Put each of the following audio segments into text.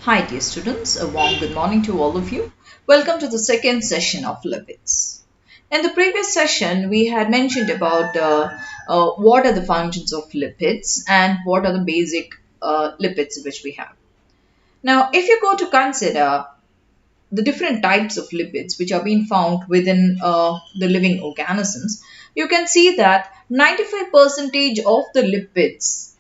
Hi dear students, a warm good morning to all of you. Welcome to the second session of lipids. In the previous session, we had mentioned about what are the functions of lipids and what are the basic lipids which we have. Now, if you go to consider the different types of lipids which are being found within the living organisms, you can see that 95% of the lipids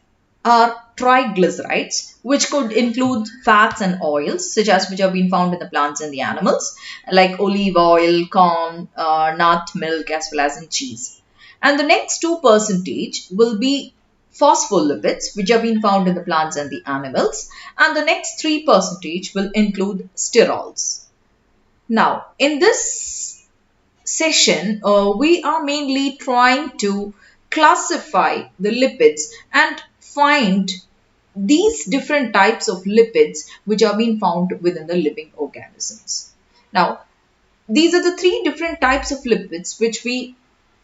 are triglycerides, which could include fats and oils, such as which have been found in the plants and the animals, like olive oil, corn, nut, milk, as well as in cheese. And the next 2% will be phospholipids, which have been found in the plants and the animals. And the next 3% will include sterols. Now, in this session, we are mainly trying to classify the lipids and find these different types of lipids which are being found within the living organisms. Now, these are the three different types of lipids which we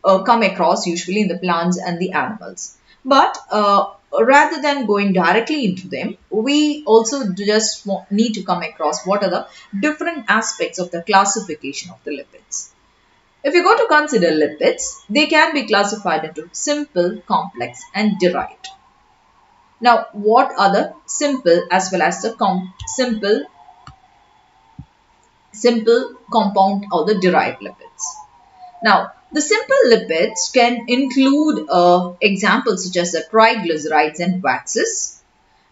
come across usually in the plants and the animals. But rather than going directly into them, we also just need to come across what are the different aspects of the classification of the lipids. If you go to consider lipids, they can be classified into simple, complex, and derived. Now, what are the simple as well as the simple compound or the derived lipids? Now, the simple lipids can include examples such as the triglycerides and waxes,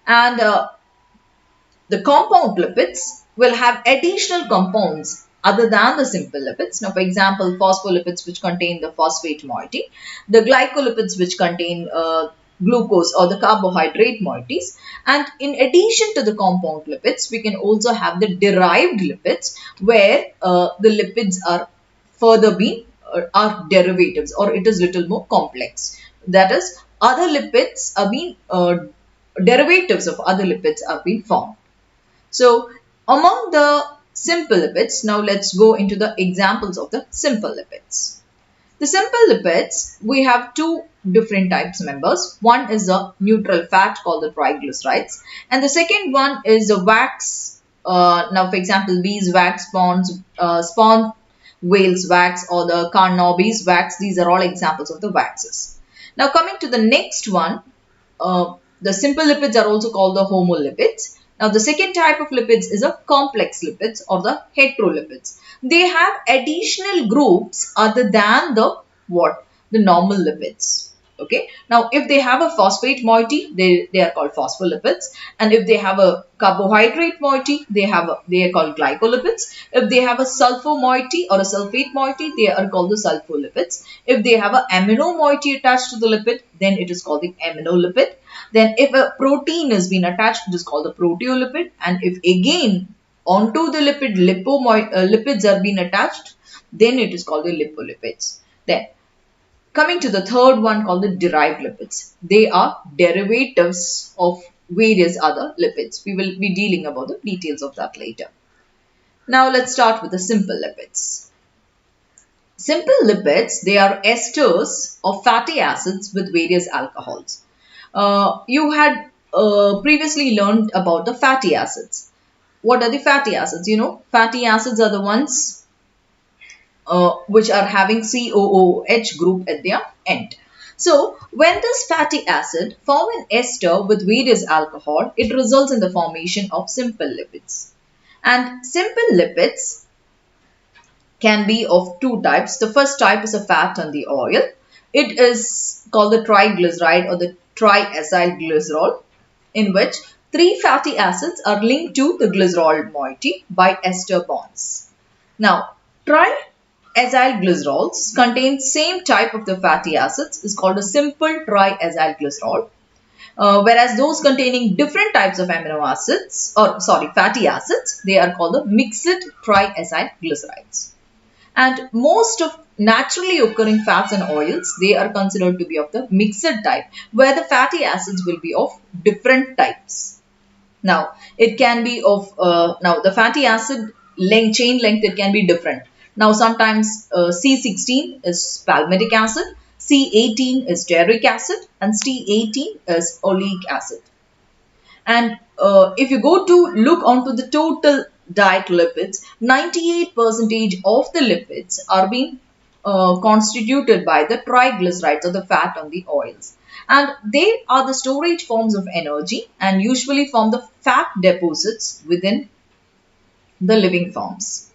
and the compound lipids will have additional compounds other than the simple lipids. Now, for example, phospholipids which contain the phosphate moiety, the glycolipids which contain glucose or the carbohydrate moieties, and in addition to the compound lipids, we can also have the derived lipids where the lipids are further being are derivatives, or it is little more complex. That is, other lipids are being derivatives of other lipids are being formed. So, among the simple lipids, now let's go into the examples of the simple lipids. The simple lipids, we have two different types members. One is a neutral fat called the triglycerides, and the second one is the wax. Now, for example, beeswax, spawn whale's wax, or the carnaube's wax. These are all examples of the waxes. Now, coming to the next one, the simple lipids are also called the homolipids. Now, the second type of lipids is a complex lipids or the heterolipids. They have additional groups other than the what? The normal lipids. Okay. Now, if they have a phosphate moiety, they are called phospholipids. And if they have a carbohydrate moiety, they are called glycolipids. If they have a sulfur moiety or a sulfate moiety, they are called the sulfolipids. If they have an amino moiety attached to the lipid, then it is called the aminolipid. Then if a protein has been attached, it is called the proteolipid. And if again onto the lipid, lipids are being attached, then it is called the lipolipids. Then coming to the third one called the derived lipids. They are derivatives of various other lipids. We will be dealing about the details of that later. Now let's start with the simple lipids. Simple lipids, they are esters of fatty acids with various alcohols. You had previously learned about the fatty acids. What are the fatty acids? You know, fatty acids are the ones which are having COOH group at their end. So, when this fatty acid form an ester with various alcohol, it results in the formation of simple lipids. And simple lipids can be of two types. The first type is a fat and the oil. It is called the triglyceride or the triacyl glycerol, in which three fatty acids are linked to the glycerol moiety by ester bonds. Now, triacyl glycerols contain same type of the fatty acids is called a simple triacyl glycerol, whereas those containing different types of amino acids, or fatty acids, they are called the mixed triacyl glycerides. And most of naturally occurring fats and oils, they are considered to be of the mixed type, where the fatty acids will be of different types. Now, it can be of, now the fatty acid chain length, it can be different. Now, sometimes C16 is palmitic acid, C18 is stearic acid, and C18 is oleic acid. And if you go to look onto the total diet lipids, 98% of the lipids are being constituted by the triglycerides or the fat on the oils. And they are the storage forms of energy and usually form the fat deposits within the living forms.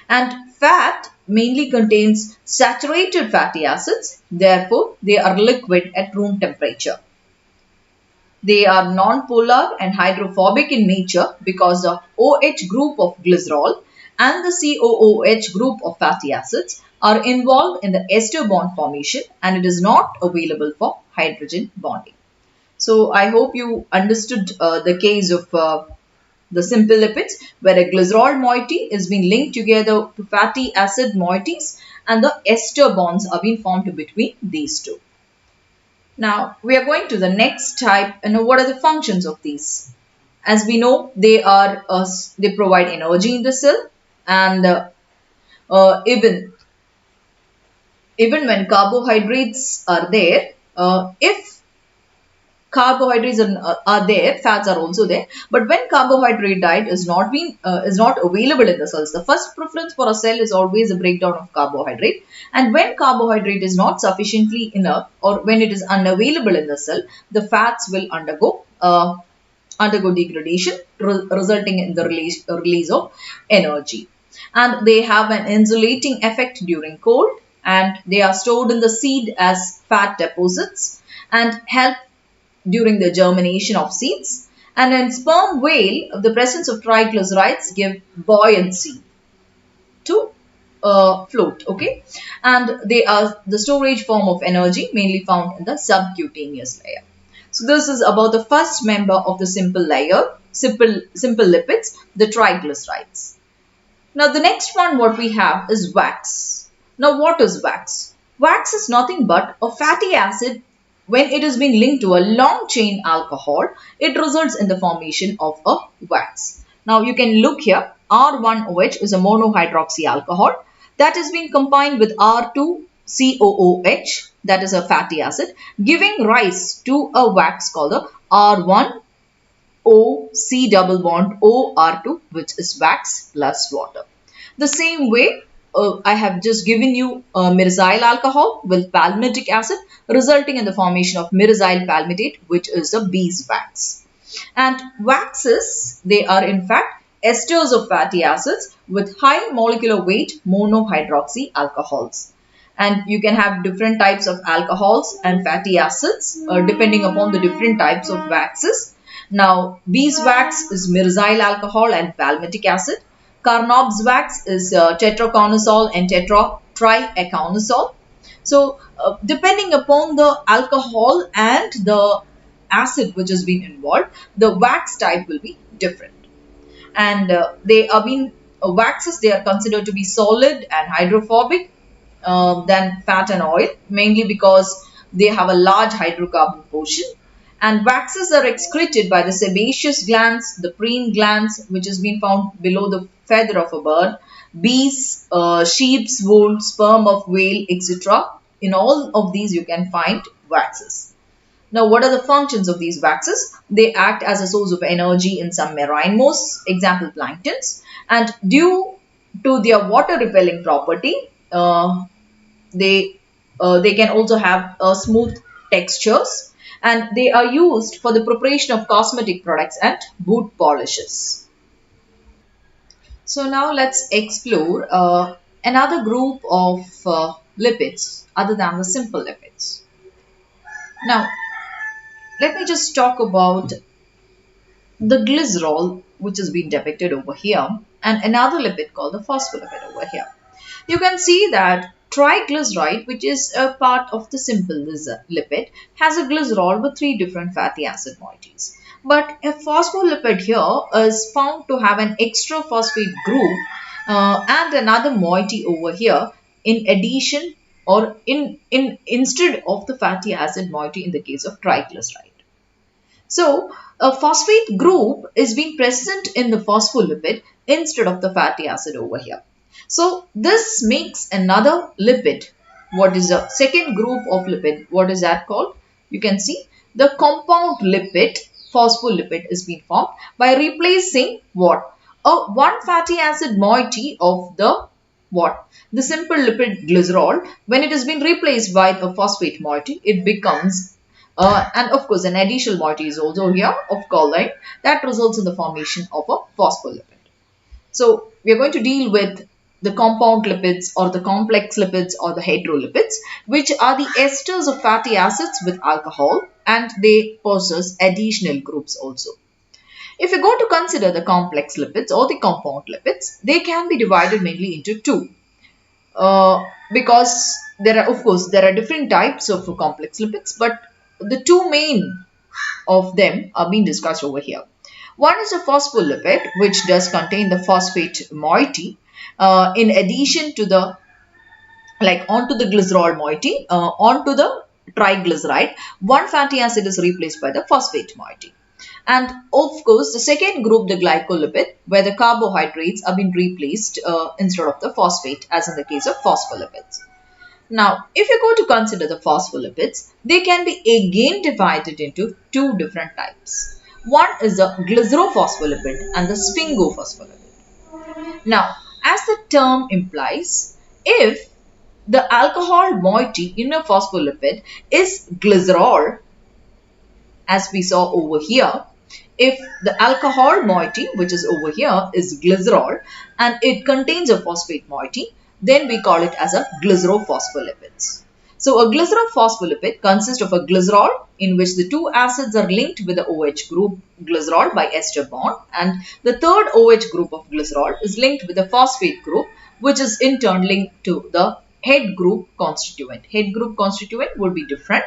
And fat mainly contains saturated fatty acids, therefore they are liquid at room temperature. They are non-polar and hydrophobic in nature because the OH group of glycerol and the COOH group of fatty acids are involved in the ester bond formation, and it is not available for hydrogen bonding. So I hope you understood the case of the simple lipids, where a glycerol moiety is being linked together to fatty acid moieties and the ester bonds are being formed between these two. Now we are going to the next type, and what are the functions of these? As we know, they provide energy in the cell, and even when carbohydrates are there, if carbohydrates are there, fats are also there. But when carbohydrate diet is not available in the cells, the first preference for a cell is always a breakdown of carbohydrate. And when carbohydrate is not sufficiently enough, or when it is unavailable in the cell, the fats will undergo degradation, resulting in the release of energy. And they have an insulating effect during cold, and they are stored in the seed as fat deposits and help during the germination of seeds. And in sperm whale, the presence of triglycerides give buoyancy to float, okay? And they are the storage form of energy mainly found in the subcutaneous layer. So this is about the first member of the simple lipids, the triglycerides. Now the next one what we have is wax. Now what is wax? Wax is nothing but a fatty acid. When it is being linked to a long chain alcohol, it results in the formation of a wax. Now you can look here, R1OH is a monohydroxy alcohol that is being combined with R2COOH, that is a fatty acid, giving rise to a wax called the R1OC double bond OR2, which is wax plus water. The same way, I have just given you myricil alcohol with palmitic acid, resulting in the formation of myricil palmitate, which is the beeswax. And waxes, they are in fact esters of fatty acids with high molecular weight monohydroxy alcohols. And you can have different types of alcohols and fatty acids depending upon the different types of waxes. Now, beeswax is myricil alcohol and palmitic acid. Carnob's wax is tetraconazole and triaconazole. So, depending upon the alcohol and the acid which has been involved, the wax type will be different. And waxes, they are considered to be solid and hydrophobic than fat and oil, mainly because they have a large hydrocarbon portion. And waxes are excreted by the sebaceous glands, the preen glands, which has been found below the feather of a bird, bees, sheep's wool, sperm of whale, etc. In all of these you can find waxes. Now, what are the functions of these waxes? They act as a source of energy in some marine moss, example planktons, and due to their water repelling property, they can also have smooth textures, and they are used for the preparation of cosmetic products and boot polishes. So now let's explore another group of lipids other than the simple lipids. Now, let me just talk about the glycerol, which has been depicted over here, and another lipid called the phospholipid over here. You can see that triglyceride, which is a part of the simple lipid, has a glycerol with 3 different fatty acid moieties. But a phospholipid here is found to have an extra phosphate group and another moiety over here in addition or instead of the fatty acid moiety in the case of triglyceride. So, a phosphate group is being present in the phospholipid instead of the fatty acid over here. So, this makes another lipid. What is the second group of lipid? What is that called? You can see the compound lipid phospholipid is being formed by replacing what? One fatty acid moiety of the what? The simple lipid glycerol. When it has been replaced by a phosphate moiety, it becomes and of course an additional moiety is also here of choline that results in the formation of a phospholipid. So we are going to deal with the compound lipids or the complex lipids or the heterolipids, which are the esters of fatty acids with alcohol, and they possess additional groups also. If you go to consider the complex lipids or the compound lipids, they can be divided mainly into two. Because there are different types of complex lipids, but the two main of them are being discussed over here. One is a phospholipid, which does contain the phosphate moiety in addition to the onto the glycerol moiety, onto the triglyceride, one fatty acid is replaced by the phosphate moiety. And of course, the second group, the glycolipid, where the carbohydrates are being replaced instead of the phosphate, as in the case of phospholipids. Now, if you go to consider the phospholipids, they can be again divided into two different types. One is the glycerophospholipid and the sphingophospholipid. Now, as the term implies, if the alcohol moiety in a phospholipid is glycerol, as we saw over here, if the alcohol moiety, which is over here, is glycerol and it contains a phosphate moiety, then we call it as a glycerophospholipids. So a glycerophospholipid consists of a glycerol in which the two acids are linked with the OH group glycerol by ester bond, and the third OH group of glycerol is linked with the phosphate group, which is in turn linked to the head group constituent. Head group constituent would be different.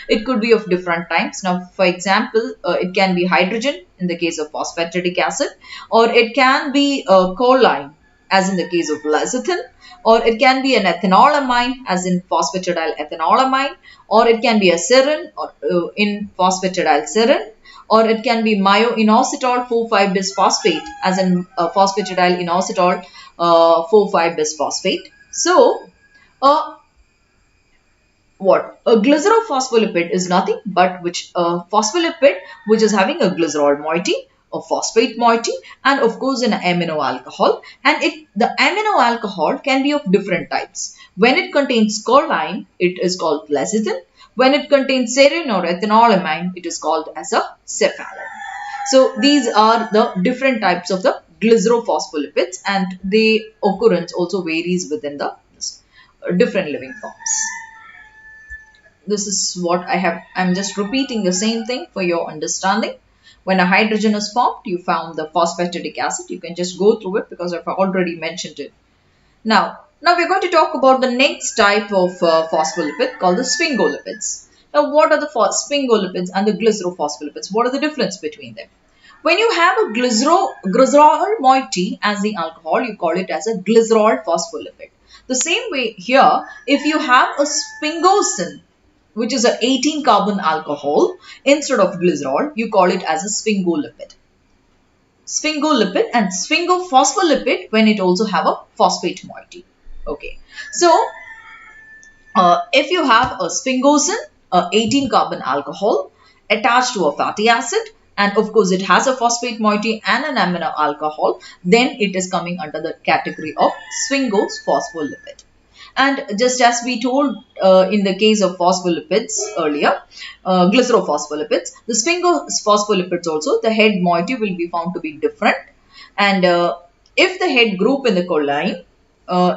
It could be of different types. Now, for example, it can be hydrogen in the case of phosphatidic acid, or it can be choline as in the case of lecithin, or it can be an ethanolamine as in phosphatidyl ethanolamine, or it can be a serine or in phosphatidyl serine, or it can be myo-inositol 4,5-bisphosphate as in phosphatidyl inositol 4,5-bisphosphate. So, a glycerophospholipid is nothing but a phospholipid which is having a glycerol moiety, a phosphate moiety, and of course an amino alcohol. And the amino alcohol can be of different types. When it contains choline, it is called lecithin. When it contains serine or ethanolamine, it is called as a cephalin. So these are the different types of the glycerophospholipids, and the occurrence also varies within the different living forms. This is what I have. I'm just repeating the same thing for your understanding. When a hydrogen is formed, you found the phosphatidic acid. You can just go through it because I've already mentioned it. Now we're going to talk about the next type of phospholipid called the sphingolipids. Now, what are the sphingolipids and the glycerophospholipids? What are the difference between them? When you have a glycerol moiety as the alcohol, you call it as a glycerol phospholipid. The same way here, if you have a sphingosine, which is an 18 carbon alcohol, instead of glycerol, you call it as a sphingolipid. Sphingolipid and sphingophospholipid when it also have a phosphate moiety. Okay. So, if you have a sphingosine, 18 carbon alcohol attached to a fatty acid, and of course it has a phosphate moiety and an amino alcohol, then it is coming under the category of sphingophospholipid. And just as we told in the case of phospholipids earlier, glycerophospholipids, the sphingospholipids also, the head moiety will be found to be different. And if the head group in the choline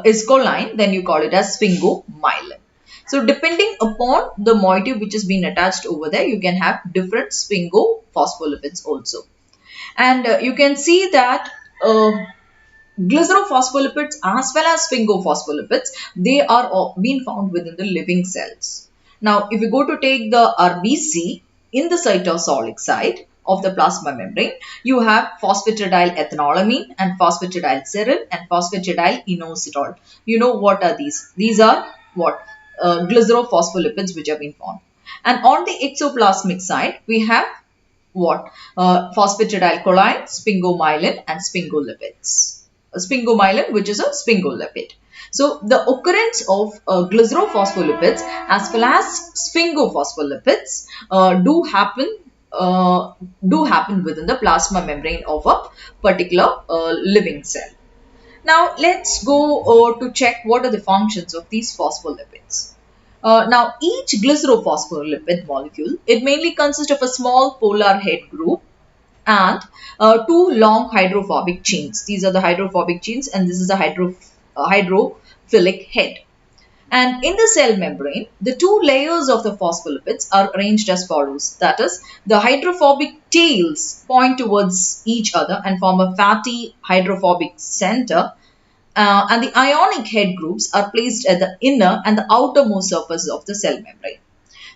is choline, then you call it as sphingomyelin. So depending upon the moiety which has been attached over there, you can have different sphingospholipids also. And you can see that glycerophospholipids as well as sphingospholipids, they are being found within the living cells. Now, if you go to take the RBC in the cytosolic side of the plasma membrane, you have phosphatidyl ethanolamine and phosphatidyl serine and phosphatidyl inositol. You know what are these? These are what? Glycerophospholipids which have been formed. And on the exoplasmic side, we have what? Phosphatidyl choline, sphingomyelin and sphingolipids. Sphingomyelin, which is a sphingolipid. So the occurrence of glycerophospholipids as well as sphingospholipids do happen do happen within the plasma membrane of a particular living cell. Now let's go to check what are the functions of these phospholipids. Now each glycerophospholipid molecule, it mainly consists of a small polar head group and two long hydrophobic chains. These are the hydrophobic chains and this is the hydrophilic head. And in the cell membrane, the two layers of the phospholipids are arranged as follows. That is, the hydrophobic tails point towards each other and form a fatty hydrophobic center. And the ionic head groups are placed at the inner and the outermost surface of the cell membrane.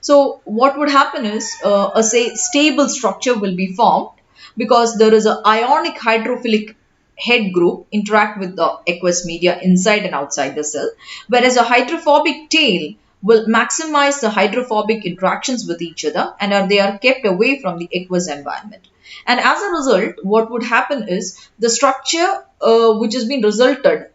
So what would happen is a stable structure will be formed because there is an ionic hydrophilic head group interact with the aqueous media inside and outside the cell, whereas a hydrophobic tail will maximize the hydrophobic interactions with each other and they are kept away from the aqueous environment. And as a result, what would happen is the structure which has been resulted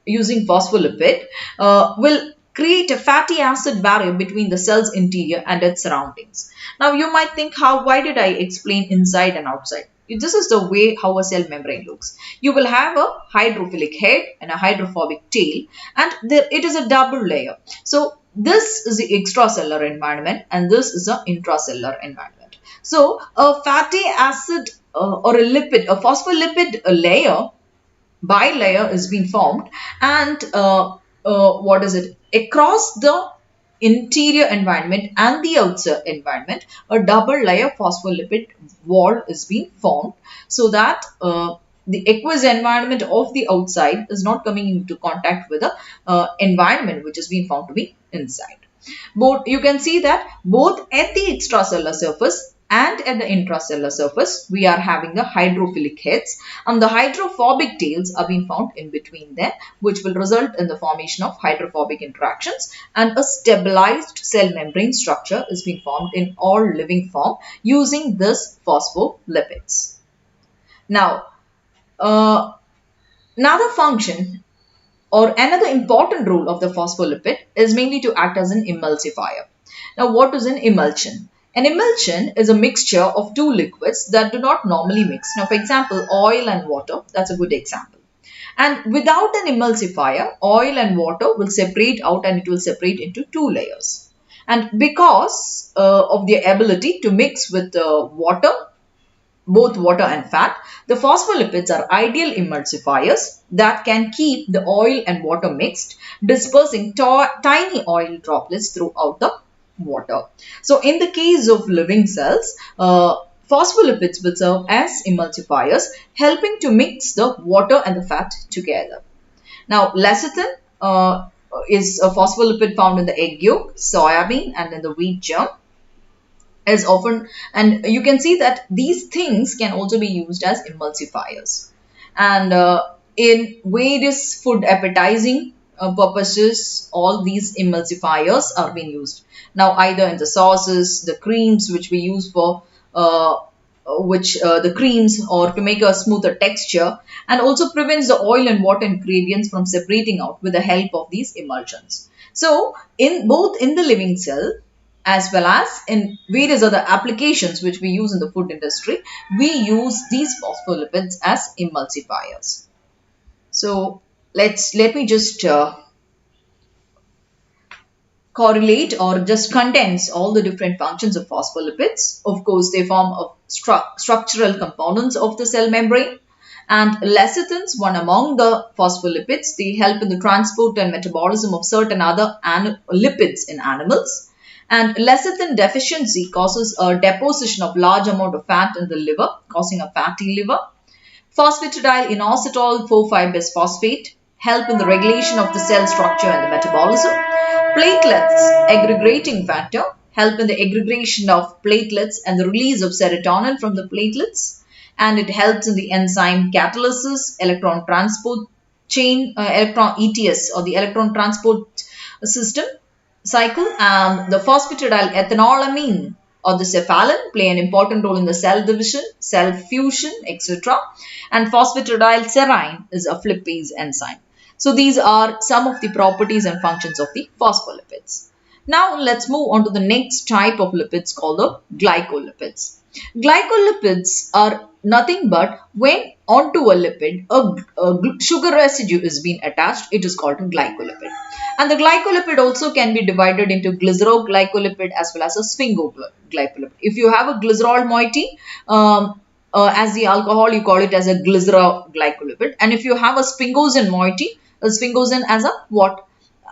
using phospholipid will create a fatty acid barrier between the cell's interior and its surroundings. Now you might think, why did I explain inside and outside? This is the way how a cell membrane looks. You will have a hydrophilic head and a hydrophobic tail, and it is a double layer. So this is the extracellular environment and this is the intracellular environment. So a fatty acid or a lipid, a phospholipid layer, bilayer is being formed, and across the interior environment and the outside environment, a double layer phospholipid wall is being formed so that the aqueous environment of the outside is not coming into contact with the environment which is being found to be inside. You can see that both at the extracellular surface and at the intracellular surface, we are having the hydrophilic heads and the hydrophobic tails are being found in between them, which will result in the formation of hydrophobic interactions, and a stabilized cell membrane structure is being formed in all living form using this phospholipids. Now, another function or another important role of the phospholipid is mainly to act as an emulsifier. Now, what is an emulsion? An emulsion is a mixture of two liquids that do not normally mix. Now, for example, oil and water, that's a good example. And without an emulsifier, oil and water will separate out and it will separate into two layers. And because of their ability to mix with water, both water and fat, the phospholipids are ideal emulsifiers that can keep the oil and water mixed, dispersing tiny oil droplets throughout the water. So in the case of living cells, phospholipids will serve as emulsifiers, helping to mix the water and the fat together. Now, lecithin is a phospholipid found in the egg yolk, soybean, and in the wheat germ. Is often, and you can see that these things can also be used as emulsifiers. And in various food appetizing purposes, all these emulsifiers are being used. Now, either in the sauces, the creams which we use for the creams or to make a smoother texture, and also prevents the oil and water ingredients from separating out with the help of these emulsions. So, both in the living cell as well as in various other applications which we use in the food industry, we use these phospholipids as emulsifiers. So, let me just correlate or just condense all the different functions of phospholipids. Of course, they form structural components of the cell membrane, and lecithins, one among the phospholipids, they help in the transport and metabolism of certain other lipids in animals. And lecithin deficiency causes a deposition of large amount of fat in the liver, causing a fatty liver. Phosphatidylinositol 4,5-bisphosphate help in the regulation of the cell structure and the metabolism. Platelets, aggregating factor, help in the aggregation of platelets and the release of serotonin from the platelets. And it helps in the enzyme catalysis, electron transport chain, electron ETS or the electron transport system cycle. And the phosphatidylethanolamine or the cephalin play an important role in the cell division, cell fusion, etc. And phosphatidylserine is a Flippase enzyme. So these are some of the properties and functions of the phospholipids. Now let's move on to the next type of lipids called the glycolipids. Glycolipids are nothing but when onto a lipid, a sugar residue is being attached, it is called a glycolipid. And the glycolipid also can be divided into glycerol as well as a sphingolipids. If you have a glycerol moiety, as the alcohol, you call it as a glycerol. And if you have a sphingosine moiety, a sphingosine as a what?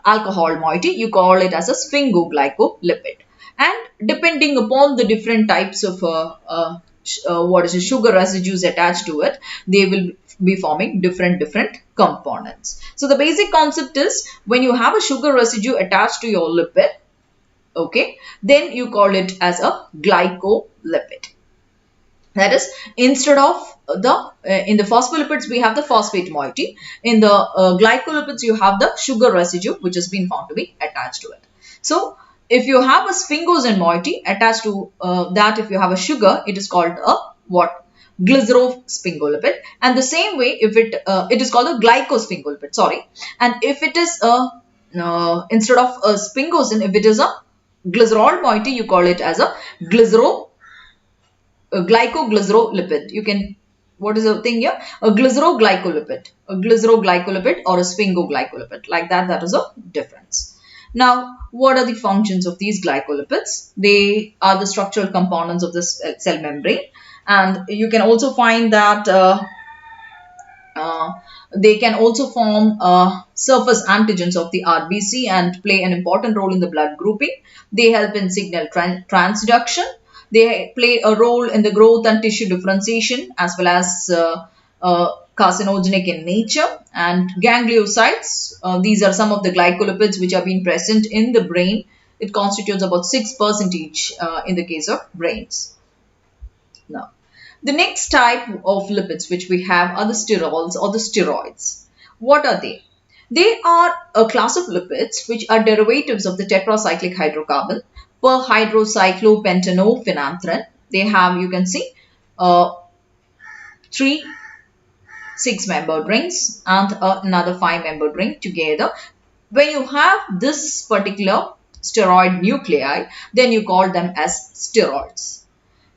Alcohol moiety, you call it as a sphingoglycolipid. And depending upon the different types of sugar residues attached to it, they will be forming different components. So the basic concept is when you have a sugar residue attached to your lipid, okay, then you call it as a glycolipid. That is, instead of in the phospholipids, we have the phosphate moiety. In the glycolipids, you have the sugar residue, which has been found to be attached to it. So, if you have a sphingosine moiety attached to that, if you have a sugar, it is called a what? Glycerol Phospholipid. And the same way, if it is called a glycosphingolipid, sorry. And if it is instead of a sphingosine, if it is a glycerol moiety, you call it as a glycoglycerolipid. You can, what is the thing here? A glyceroglycolipid or a sphingoglycolipid. Like that, that is a difference. Now, what are the functions of these glycolipids? They are the structural components of the cell membrane. And you can also find that they can also form surface antigens of the RBC and play an important role in the blood grouping. They help in signal transduction. They play a role in the growth and tissue differentiation as well as carcinogenic in nature. And gangliosides, these are some of the glycolipids which have been present in the brain. It constitutes about 6% in the case of brains. Now, the next type of lipids which we have are the sterols or the steroids. What are they? They are a class of lipids which are derivatives of the tetracyclic hydrocarbon per hydrocyclopentanoephenanthrene. They have, you can see, 3 6-membered rings and another 5-membered ring together. When you have this particular steroid nuclei, then you call them as steroids.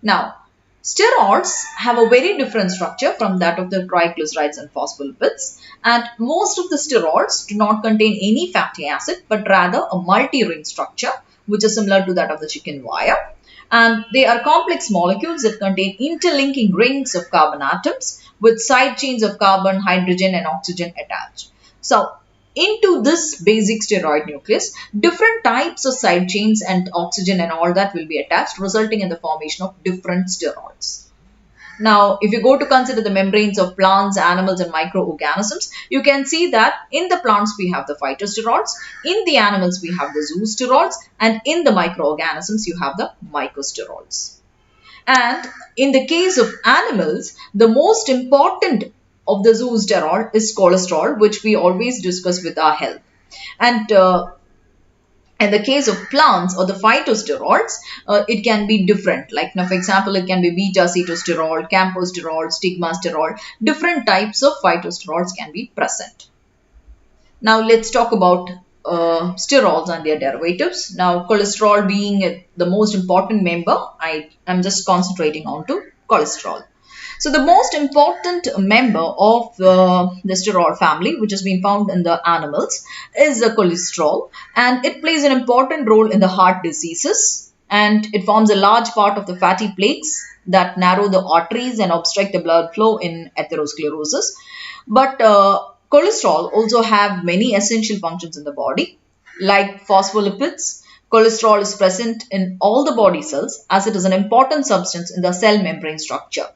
Now, sterols have a very different structure from that of the triglycerides and phospholipids, and most of the sterols do not contain any fatty acid but rather a multi-ring structure which is similar to that of the chicken wire. And they are complex molecules that contain interlinking rings of carbon atoms with side chains of carbon, hydrogen and oxygen attached. So, into this basic steroid nucleus, different types of side chains and oxygen and all that will be attached, resulting in the formation of different steroids. Now, if you go to consider the membranes of plants, animals and microorganisms, you can see that in the plants we have the phytosterols, in the animals we have the zoosterols, and in the microorganisms you have the mycosterols. And in the case of animals, the most important of the zoosterol is cholesterol, which we always discuss with our health. And in the case of plants or the phytosterols, it can be different. Like now, for example, it can be beta-cetosterol, camposterol, stigmasterol. Different types of phytosterols can be present. Now, let's talk about sterols and their derivatives. Now, cholesterol being the most important member, I'm just concentrating on to cholesterol. So, the most important member of the sterol family, which has been found in the animals, is the cholesterol, and it plays an important role in the heart diseases, and it forms a large part of the fatty plaques that narrow the arteries and obstruct the blood flow in atherosclerosis. But cholesterol also have many essential functions in the body, like phospholipids. Cholesterol is present in all the body cells as it is an important substance in the cell membrane structure.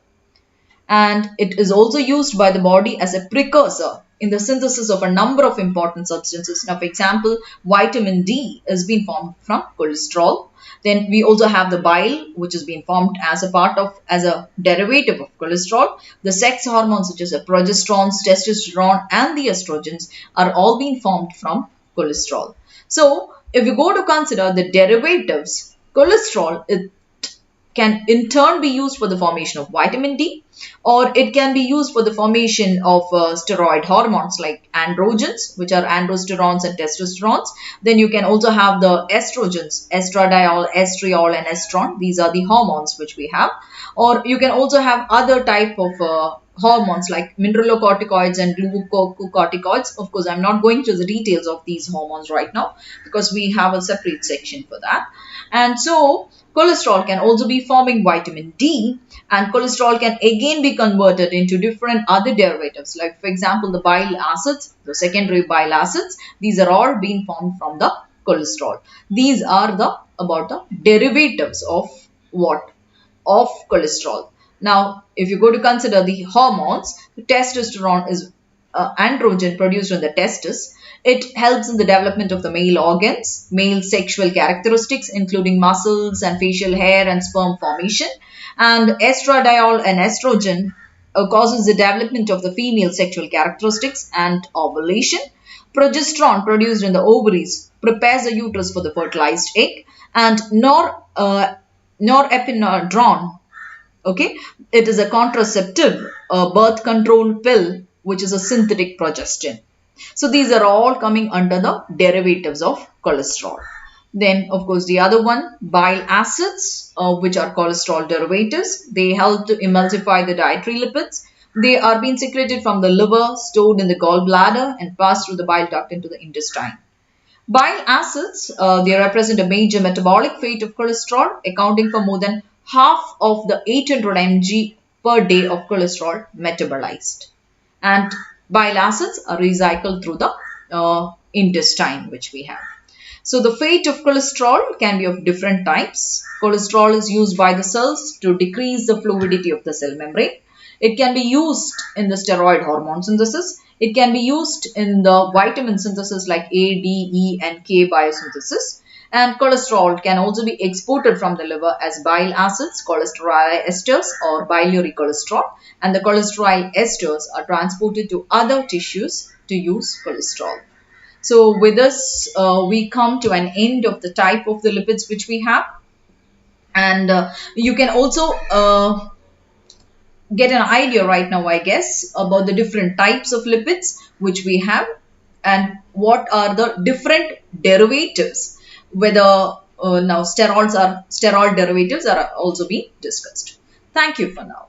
And it is also used by the body as a precursor in the synthesis of a number of important substances. Now, for example, vitamin D has been formed from cholesterol. Then we also have the bile, which has been formed as a derivative of cholesterol. The sex hormones such as the progesterones, testosterone and the estrogens are all being formed from cholesterol. So, if you go to consider the derivatives, cholesterol, it can in turn be used for the formation of vitamin D, or it can be used for the formation of steroid hormones like androgens, which are androsterones and testosterones. Then you can also have the estrogens, estradiol, estriol and estron. These are the hormones which we have. Or you can also have other type of hormones like mineralocorticoids and glucocorticoids. Of course, I'm not going to the details of these hormones right now because we have a separate section for that. And so cholesterol can also be forming vitamin D, and cholesterol can again be converted into different other derivatives, like for example the bile acids, the secondary bile acids. These are all being formed from the cholesterol. These are the about the derivatives of what? Of cholesterol. Now, if you go to consider the hormones, testosterone is androgen produced in the testis. It helps in the development of the male organs, male sexual characteristics, including muscles and facial hair and sperm formation. And estradiol and estrogen causes the development of the female sexual characteristics and ovulation. Progesterone produced in the ovaries prepares the uterus for the fertilized egg, and norepinephrine, okay, it is a contraceptive birth control pill which is a synthetic progestin. So these are all coming under the derivatives of cholesterol. Then of course the other one, bile acids, which are cholesterol derivatives. They help to emulsify the dietary lipids. They are being secreted from the liver, stored in the gallbladder, and passed through the bile duct into the intestine. Bile acids, they represent a major metabolic fate of cholesterol, accounting for more than half of the 800 mg per day of cholesterol metabolized. And bile acids are recycled through the intestine which we have. So the fate of cholesterol can be of different types. Cholesterol is used by the cells to decrease the fluidity of the cell membrane. It can be used in the steroid hormone synthesis. It can be used in the vitamin synthesis like A, D, E and K biosynthesis. And cholesterol can also be exported from the liver as bile acids, cholesterol esters or biliary cholesterol. And the cholesterol esters are transported to other tissues to use cholesterol. So with this, we come to an end of the type of the lipids which we have. And you can also get an idea right now, I guess, about the different types of lipids which we have and what are the different derivatives, whether now sterol derivatives are also being discussed. Thank you for now.